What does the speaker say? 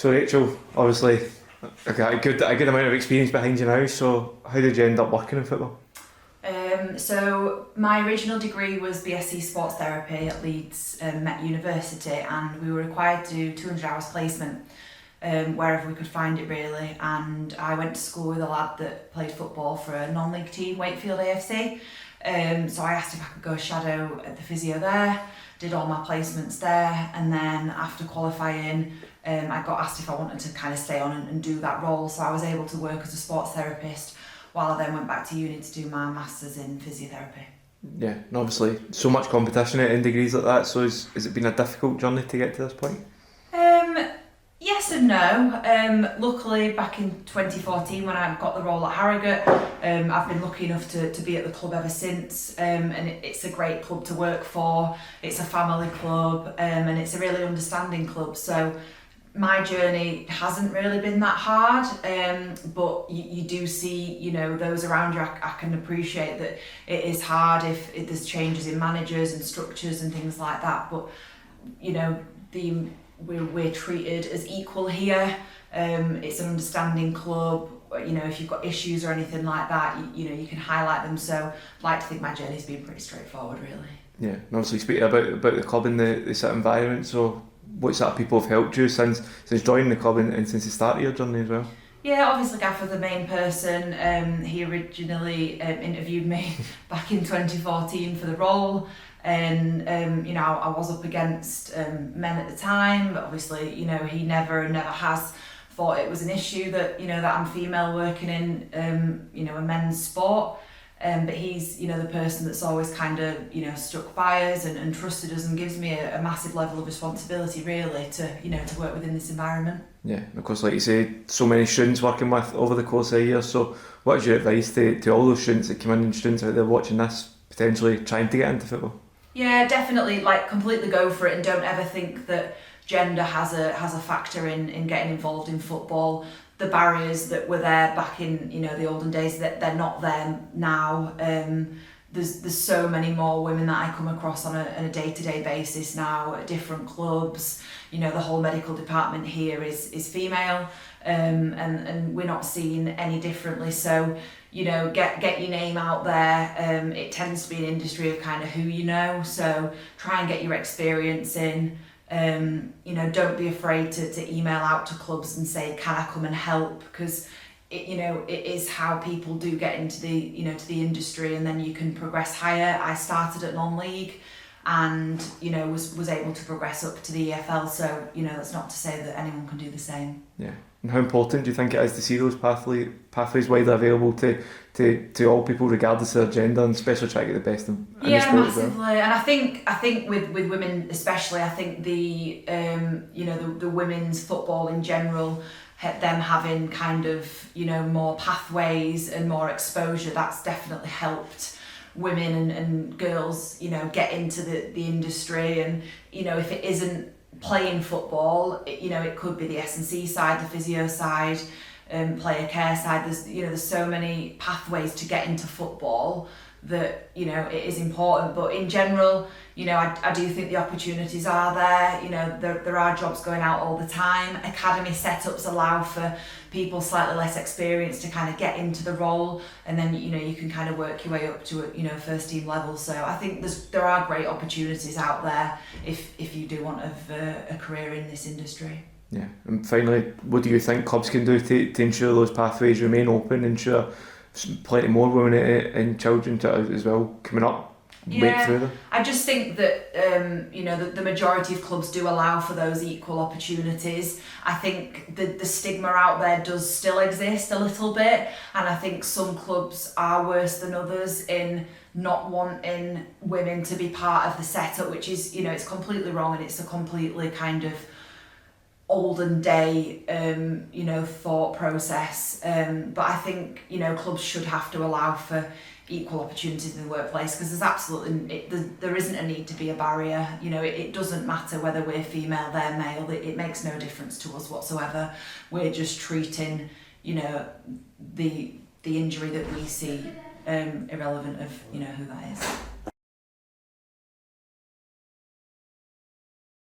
So Rachel, obviously, a good amount of experience behind you now. So how did you end up working in football? So my original degree was BSc Sports Therapy at Leeds Met University, and we were required to do 200 hours placement wherever we could find it really. And I went to school with a lad that played football for a non-league team, Wakefield AFC. So I asked if I could go shadow at the physio there, did all my placements there, and then after qualifying I got asked if I wanted to kind of stay on and do that role. So I was able to work as a sports therapist while I then went back to uni to do my masters in physiotherapy. Yeah, and obviously so much competition in degrees like that. So has it been a difficult journey to get to this point? Yes and no. Luckily, back in 2014 when I got the role at Harrogate, I've been lucky enough to be at the club ever since, and it's a great club to work for. It's a family club, and it's a really understanding club. So my journey hasn't really been that hard, but you do see, those around you. I can appreciate that it is hard if there's changes in managers and structures and things like that, but we're treated as equal here. It's an understanding club. If you've got issues or anything like that, you can highlight them. So I'd like to think my journey's been pretty straightforward, really. Yeah, and obviously speaking about the club and the sort of environment, so what sort of people have helped you since joining the club and since the start of your journey as well? Yeah, obviously Gaffer, the main person. He originally interviewed me back in 2014 for the role, and I was up against men at the time, but obviously he never has thought it was an issue that that I'm female working in a men's sport. But he's the person that's always kind of stuck by us and trusted us, and gives me a massive level of responsibility really to work within this environment. Yeah, and of course, like you say, so many students working with over the course of a year. So what is your advice to all those students that come in, and students out there watching this, potentially trying to get into football? Yeah, definitely, completely go for it, and don't ever think that gender has a factor in getting involved in football. The barriers that were there back in the olden days, that they're not there now. There's so many more women that I come across on a day-to-day basis now at different clubs. The whole medical department here is female, and we're not seen any differently. So get your name out there. It tends to be an industry of kind of who you know. So try and get your experience in. Don't be afraid to email out to clubs and say, can I come and help? Because it is how people do get into the to the industry, and then you can progress higher. I started at non-league and was able to progress up to the EFL, so that's not to say that anyone can do the same. Yeah. And how important do you think it is to see those pathways widely available to all people regardless of their gender, and especially try to get the best in the sport massively. as well? And I think with women especially, I think the the women's football in general, them having kind of more pathways and more exposure, that's definitely helped women and girls get into the industry. And if it isn't playing football, it could be the S&C side, the physio side, player care side. There's so many pathways to get into football that it is important. But in general, I do think the opportunities are there. There are jobs going out all the time. Academy setups allow for people slightly less experienced to kind of get into the role, and then you can kind of work your way up to a first team level. So I think there are great opportunities out there if you do want a career in this industry. Yeah, and finally, what do you think clubs can do to ensure those pathways remain open, ensure plenty more women and children as well coming up? Yeah, I just think that the majority of clubs do allow for those equal opportunities. I think the stigma out there does still exist a little bit, and I think some clubs are worse than others in not wanting women to be part of the setup, which is it's completely wrong, and it's a completely kind of olden day thought process. But I think clubs should have to allow for equal opportunities in the workplace, because there's absolutely there isn't a need to be a barrier. It doesn't matter whether we're female, they're male. It makes no difference to us whatsoever. We're just treating the injury that we see irrelevant of who that is.